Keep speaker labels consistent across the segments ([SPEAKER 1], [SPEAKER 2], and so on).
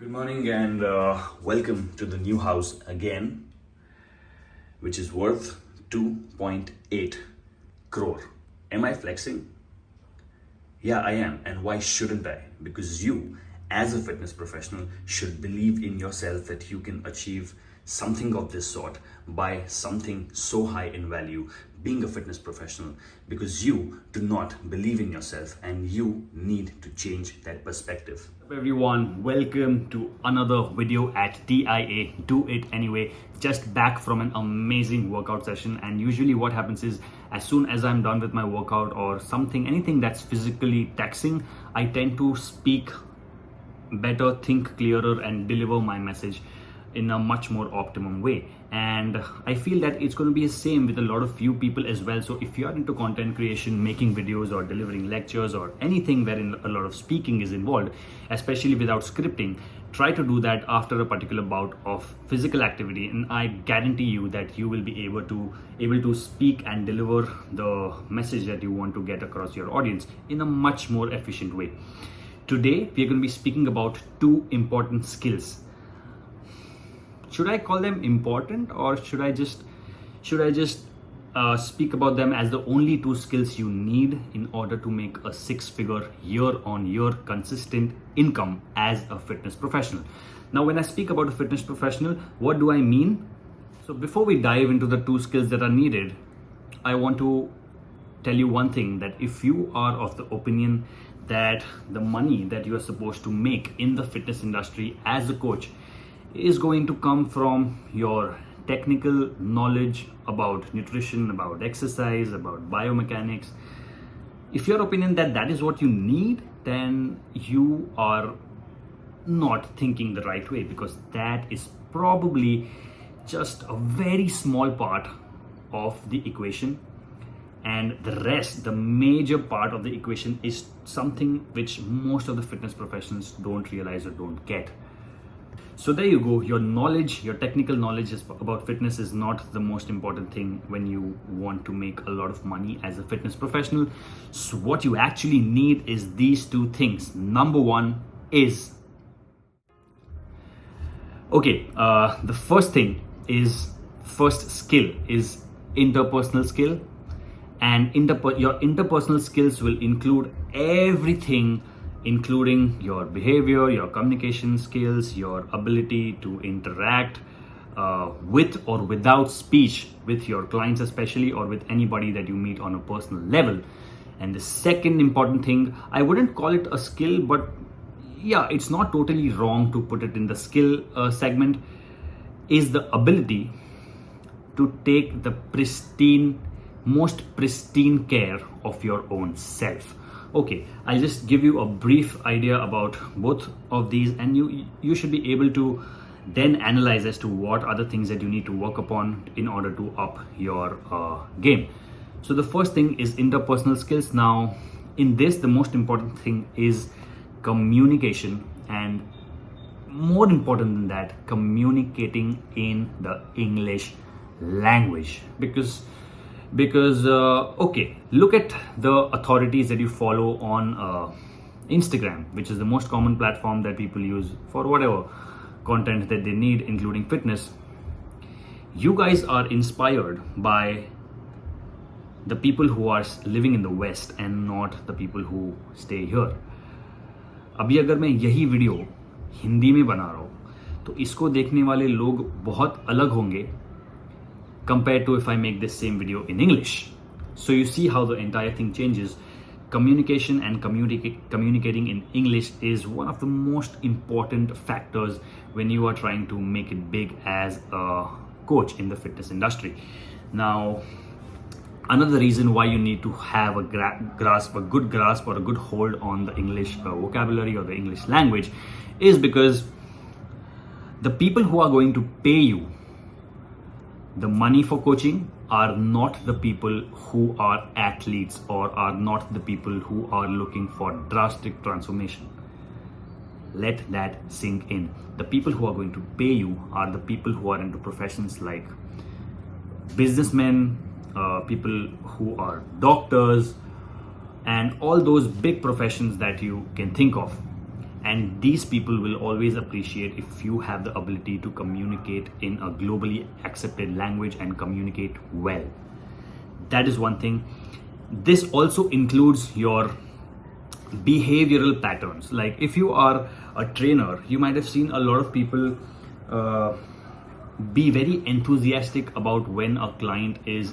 [SPEAKER 1] Good morning and welcome to the new house again, which is worth 2.8 crore. Am I flexing? Yeah, I am. And why shouldn't I? Because you, as a fitness professional, should believe in yourself that you can achieve something of this sort by something so high in value, being a fitness professional, because you do not believe in yourself and you need to change that perspective.
[SPEAKER 2] Everyone, welcome to another video at DIA, Do It Anyway. Just back from an amazing workout session, and usually what happens is as soon as I'm done with my workout or anything that's physically taxing, I tend to speak better, think clearer, and deliver my message in a much more optimum way. And I feel that it's going to be the same with a lot of you people as well. So if you are into content creation, making videos or delivering lectures or anything wherein a lot of speaking is involved, especially without scripting, try to do that after a particular bout of physical activity, and I guarantee you that you will be able to speak and deliver the message that you want to get across your audience in a much more efficient way. Today we are going to be speaking about two important skills. Should I call them important, or should I just speak about them as the only two skills you need in order to make a six-figure year-on-year consistent income as a fitness professional? Now, when I speak about a fitness professional, what do I mean? So before we dive into the two skills that are needed, I want to tell you one thing, that if you are of the opinion that the money that you are supposed to make in the fitness industry as a coach is going to come from your technical knowledge about nutrition, about exercise, about biomechanics, if your opinion that is what you need, then you are not thinking the right way, because that is probably just a very small part of the equation, and the rest, the major part of the equation, is something which most of the fitness professionals don't realize or don't get. So there you go. Your knowledge, your technical knowledge about fitness is not the most important thing when you want to make a lot of money as a fitness professional. So what you actually need is these two things. Number one is, the first skill is interpersonal skill, and your interpersonal skills will include everything, including your behavior, your communication skills, your ability to interact with or without speech with your clients especially, or with anybody that you meet on a personal level. And the second important thing, I wouldn't call it a skill, but yeah, it's not totally wrong to put it in the skill segment, is the ability to take the most pristine care of your own self. Okay, I'll just give you a brief idea about both of these, and you should be able to then analyze as to what are the things that you need to work upon in order to up your game. So the first thing is interpersonal skills. Now, in this, the most important thing is communication, and more important than that, communicating in the English language. Because look at the authorities that you follow on Instagram, which is the most common platform that people use for whatever content that they need, including fitness. You guys are inspired by the people who are living in the West and not the people who stay here. अभी अगर मैं यही video Hindi में बना रहा हूँ तो इसको देखने वाले लोग बहुत अलग होंगे compared to if I make this same video in English. So you see how the entire thing changes. Communication and communicating in English is one of the most important factors when you are trying to make it big as a coach in the fitness industry. Now, another reason why you need to have a good grasp or a good hold on the English vocabulary or the English language is because the people who are going to pay you the money for coaching are not the people who are athletes, or are not the people who are looking for drastic transformation. Let that sink in. The people who are going to pay you are the people who are into professions like businessmen, people who are doctors, and all those big professions that you can think of. And these people will always appreciate if you have the ability to communicate in a globally accepted language and communicate well. That is one thing. This also includes your behavioral patterns. Like if you are a trainer, you might have seen a lot of people be very enthusiastic about when a client is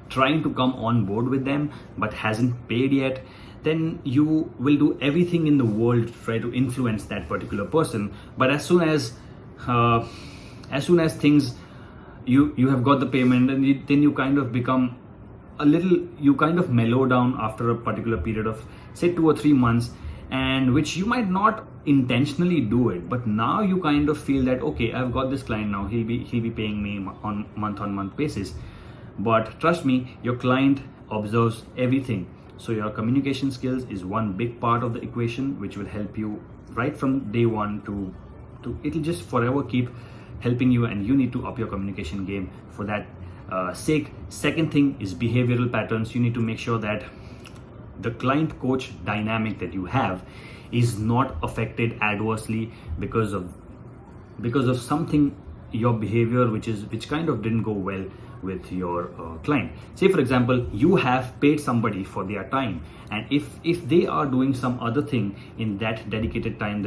[SPEAKER 2] trying to come on board with them but hasn't paid yet. Then you will do everything in the world to try to influence that particular person. But as soon as things, you have got the payment, and then you kind of become you kind of mellow down after a particular period of say 2 or 3 months, and which you might not intentionally do it, but now you kind of feel that, okay, I've got this client now, he'll be paying me on month basis. But trust me, your client observes everything. So your communication skills is one big part of the equation, which will help you right from day one to it'll just forever keep helping you, and you need to up your communication game for that sake. Second thing is behavioral patterns. You need to make sure that the client coach dynamic that you have is not affected adversely because of something, your behavior which kind of didn't go well with your client. Say for example, you have paid somebody for their time, and if they are doing some other thing in that dedicated time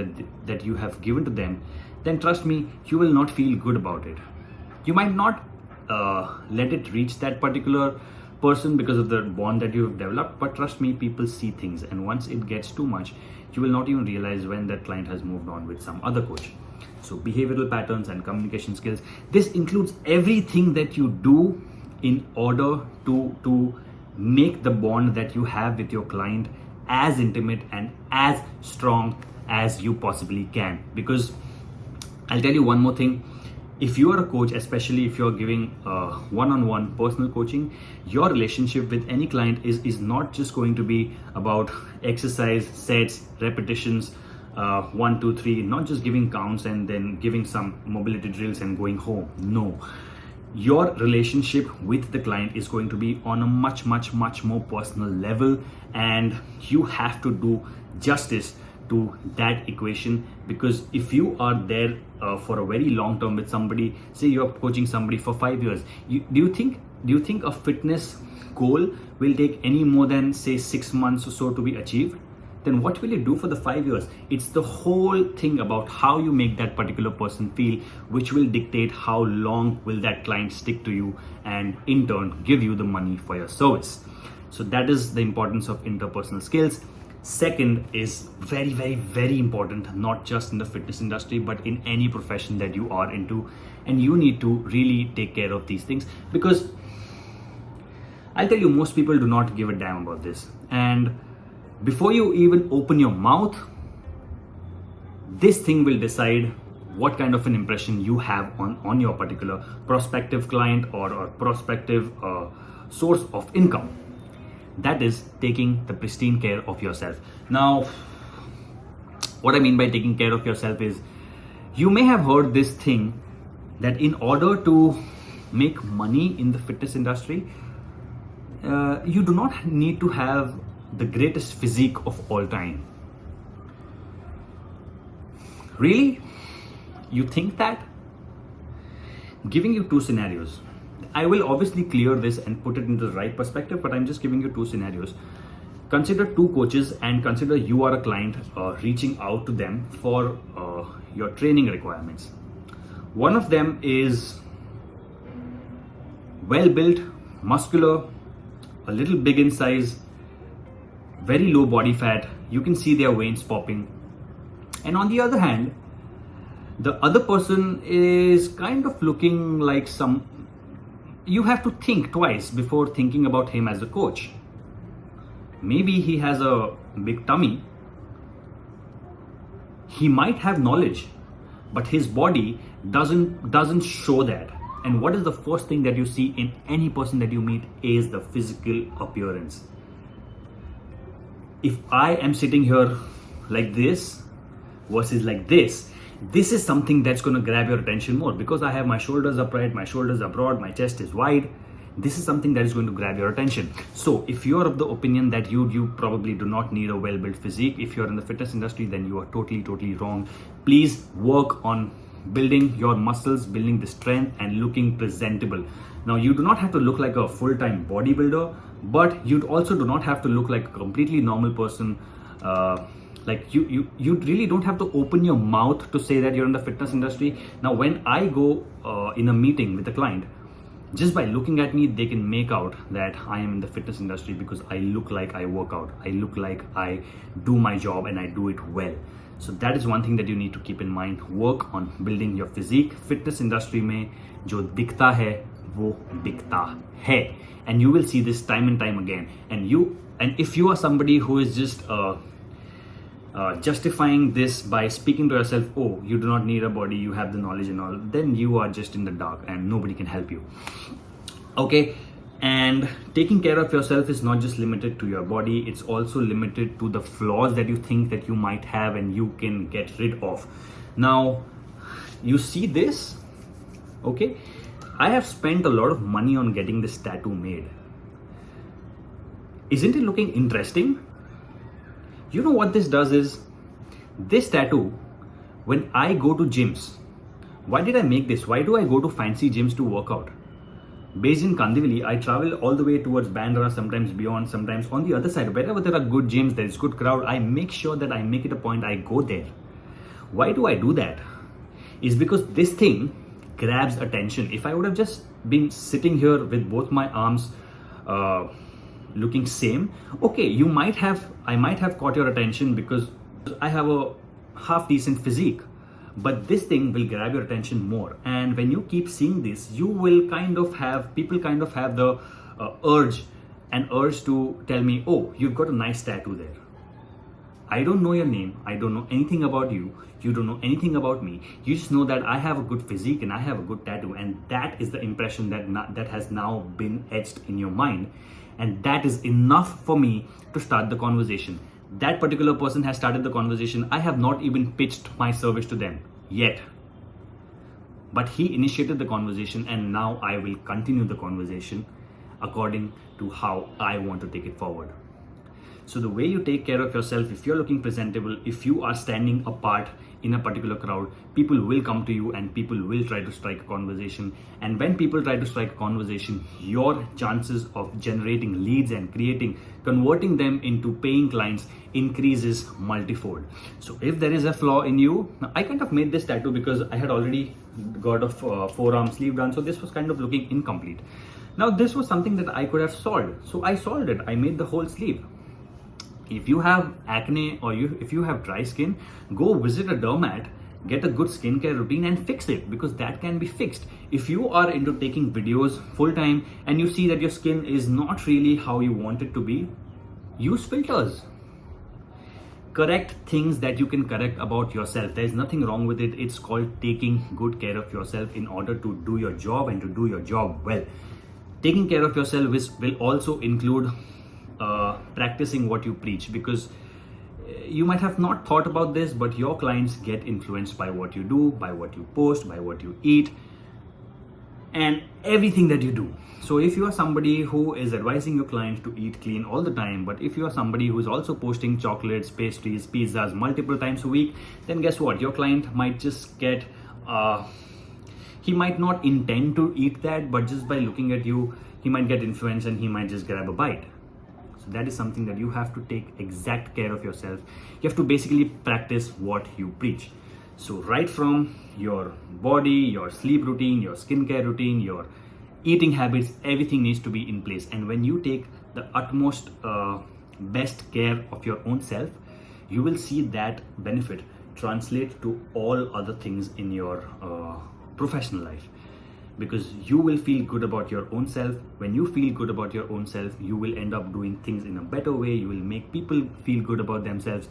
[SPEAKER 2] that you have given to them, then trust me, you will not feel good about it. You might not let it reach that particular person because of the bond that you have developed, but trust me, people see things, and once it gets too much, you will not even realize when that client has moved on with some other coach. So behavioral patterns and communication skills, this includes everything that you do in order to make the bond that you have with your client as intimate and as strong as you possibly can. Because I'll tell you one more thing. If you are a coach, especially if you're giving one-on-one personal coaching, your relationship with any client is not just going to be about exercise, sets, repetitions, 1, 2, 3, not just giving counts and then giving some mobility drills and going home. No. Your relationship with the client is going to be on a much more personal level, and you have to do justice to that equation. Because if you are there for a very long term with somebody, say you're coaching somebody for 5 years, do you think a fitness goal will take any more than say 6 months or so to be achieved? Then what will you do for the 5 years? It's the whole thing about how you make that particular person feel, which will dictate how long will that client stick to you and in turn give you the money for your service. So that is the importance of interpersonal skills. Second is very important, not just in the fitness industry, but in any profession that you are into. And you need to really take care of these things, because I'll tell you, most people do not give a damn about this. And before you even open your mouth, this thing will decide what kind of an impression you have on your particular prospective client or prospective source of income. That is taking the pristine care of yourself. Now, what I mean by taking care of yourself is, you may have heard this thing that in order to make money in the fitness industry, you do not need to have the greatest physique of all time. Really? You think that? Giving you 2 scenarios. I will obviously clear this and put it into the right perspective, but I'm just giving you 2 scenarios. Consider 2 coaches, and consider you are a client reaching out to them for your training requirements. One of them is well built, muscular, a little big in size, very low body fat, you can see their veins popping. And on the other hand, the other person is kind of looking like you have to think twice before thinking about him as a coach. Maybe he has a big tummy, he might have knowledge, but his body doesn't show that. And what is the first thing that you see in any person that you meet is the physical appearance. If I am sitting here like this versus like this is something that's going to grab your attention more, because I have my shoulders upright, my shoulders are broad, my chest is wide. this is something that is going to grab your attention. So if you're of the opinion that you probably do not need a well-built physique, if you're in the fitness industry, then you are totally wrong. Please work on building your muscles, building the strength, and looking presentable. Now, you do not have to look like a full-time bodybuilder, but you also do not have to look like a completely normal person. Like you really don't have to open your mouth to say that you're in the fitness industry. Now, when I go in a meeting with a client, just by looking at me, they can make out that I am in the fitness industry because I look like I work out. I look like I do my job and I do it well. So that is one thing that you need to keep in mind. Work on building your physique. Fitness industry में जो दिखता है वो बिकता है, and you will see this time and time again. And if you are somebody who is just justifying this by speaking to yourself, oh, you do not need a body, you have the knowledge and all, then you are just in the dark and nobody can help you. Okay, and taking care of yourself is not just limited to your body, it's also limited to the flaws that you think that you might have and you can get rid of. Now, you see this, okay? I have spent a lot of money on getting this tattoo made. Isn't it looking interesting? You know what this does is, this tattoo, when I go to gyms, why did I make this? Why do I go to fancy gyms to work out? Based in Kandivali, I travel all the way towards Bandra, sometimes beyond, sometimes on the other side. Wherever there are good gyms, there is good crowd, I make sure that I make it a point, I go there. Why do I do that? Is because this thing grabs attention. If I would have just been sitting here with both my arms looking same, okay, I might have caught your attention because I have a half decent physique, but this thing will grab your attention more. And when you keep seeing this, you will people kind of have the urge to tell me, oh, you've got a nice tattoo there. I don't know your name, I don't know anything about you, you don't know anything about me. You just know that I have a good physique and I have a good tattoo, and that is the impression that has now been etched in your mind. And that is enough for me to start the conversation. That particular person has started the conversation. I have not even pitched my service to them yet. But he initiated the conversation, and now I will continue the conversation according to how I want to take it forward. So the way you take care of yourself, if you're looking presentable, if you are standing apart in a particular crowd, people will come to you and people will try to strike a conversation. And when people try to strike a conversation, your chances of generating leads and converting them into paying clients increases multifold. So if there is a flaw in you, now I kind of made this tattoo because I had already got a forearm sleeve done. So this was kind of looking incomplete. Now this was something that I could have solved. So I solved it. I made the whole sleeve. If you have acne or if you have dry skin, go visit a dermat, get a good skincare routine and fix it, because that can be fixed. If you are into taking videos full time and you see that your skin is not really how you want it to be, use filters. Correct things that you can correct about yourself. There is nothing wrong with it. It's called taking good care of yourself in order to do your job and to do your job well. Taking care of yourself will also include practicing what you preach, because you might have not thought about this, but your clients get influenced by what you do, by what you post, by what you eat, and everything that you do. So if you are somebody who is advising your clients to eat clean all the time, but if you are somebody who is also posting chocolates, pastries, pizzas multiple times a week, then guess what? Your client might just get he might not intend to eat that, but just by looking at you, he might get influenced and he might just grab a bite. So that is something that you have to take exact care of yourself. You have to basically practice what you preach. So right from your body, your sleep routine, your skincare routine, your eating habits, everything needs to be in place. And when you take the utmost best care of your own self, you will see that benefit translate to all other things in your professional life. Because you will feel good about your own self. When you feel good about your own self, you will end up doing things in a better way. You will make people feel good about themselves.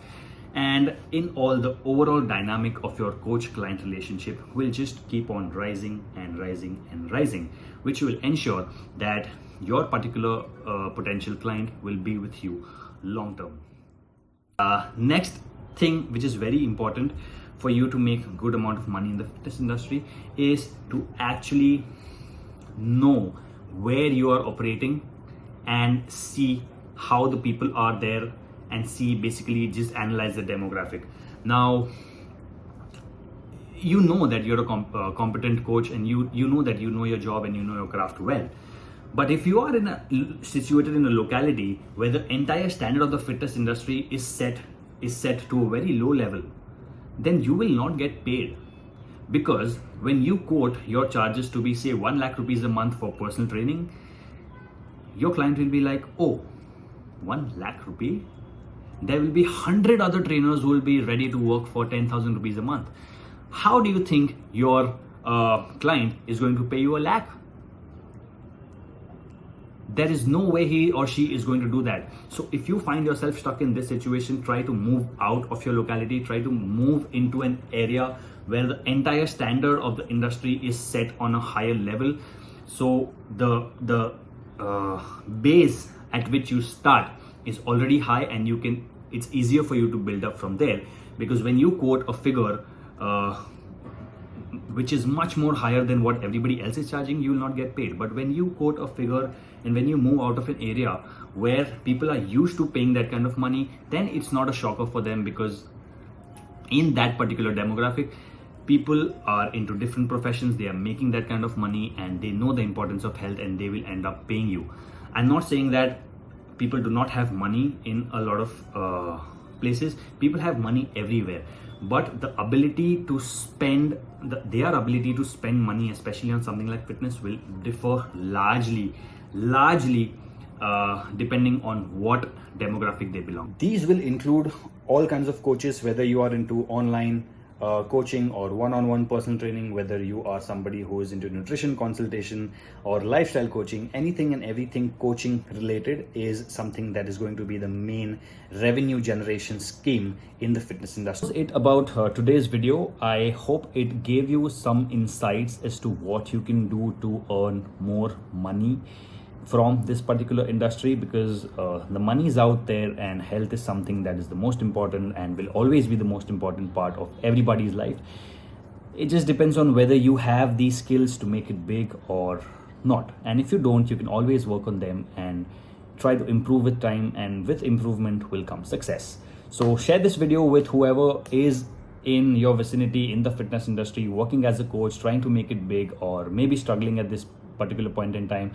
[SPEAKER 2] And in all, the overall dynamic of your coach-client relationship will just keep on rising and rising and rising, which will ensure that your particular potential client will be with you long term. Next thing, which is very important for you to make a good amount of money in the fitness industry, is to actually know where you are operating and see how the people are there, and see, basically just analyze the demographic. Now, you know that you're a competent coach, and you know that you know your job and you know your craft well. But if you are situated in a locality where the entire standard of the fitness industry is set to a very low level, then you will not get paid. Because when you quote your charges to be, say, 1 lakh rupees a month for personal training, your client will be like, oh, 1 lakh rupee? There will be 100 other trainers who will be ready to work for 10,000 rupees a month. How do you think your client is going to pay you 1 lakh? There is no way he or she is going to do that. So if you find yourself stuck in this situation, try to move out of your locality, try to move into an area where the entire standard of the industry is set on a higher level. So the base at which you start is already high, and it's easier for you to build up from there. Because when you quote a figure which is much more higher than what everybody else is charging, you will not get paid. But when you quote a figure and when you move out of an area where people are used to paying that kind of money, then it's not a shocker for them, because in that particular demographic, people are into different professions, they are making that kind of money, and they know the importance of health, and they will end up paying you. I'm not saying that people do not have money in a lot of places. People have money everywhere, but the ability to spend their ability to spend money, especially on something like fitness, will differ largely depending on what demographic they belong. These will include all kinds of coaches, whether you are into online coaching or one-on-one personal training, whether you are somebody who is into nutrition consultation or lifestyle coaching. Anything and everything coaching related is something that is going to be the main revenue generation scheme in the fitness industry. That's it about today's video. I hope it gave you some insights as to what you can do to earn more money from this particular industry, because the money is out there, and health is something that is the most important and will always be the most important part of everybody's life. It just depends on whether you have these skills to make it big or not. And if you don't, you can always work on them and try to improve with time, and with improvement will come success. So share this video with whoever is in your vicinity in the fitness industry, working as a coach, trying to make it big, or maybe struggling at this particular point in time.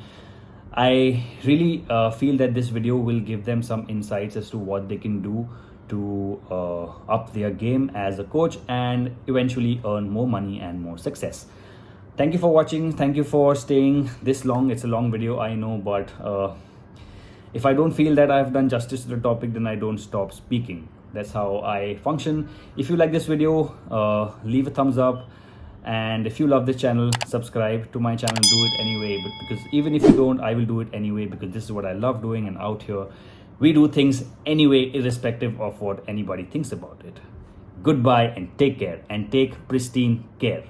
[SPEAKER 2] I really feel that this video will give them some insights as to what they can do to up their game as a coach and eventually earn more money and more success. Thank you for watching. Thank you for staying this long. It's a long video, I know, but if I don't feel that I've done justice to the topic, then I don't stop speaking. That's how I function. If you like this video, leave a thumbs up. And if you love this channel, subscribe to my channel. Do it anyway, but because even if you don't, I will do it anyway, because this is what I love doing. And out here, we do things anyway, irrespective of what anybody thinks about it. Goodbye and take care, and take pristine care.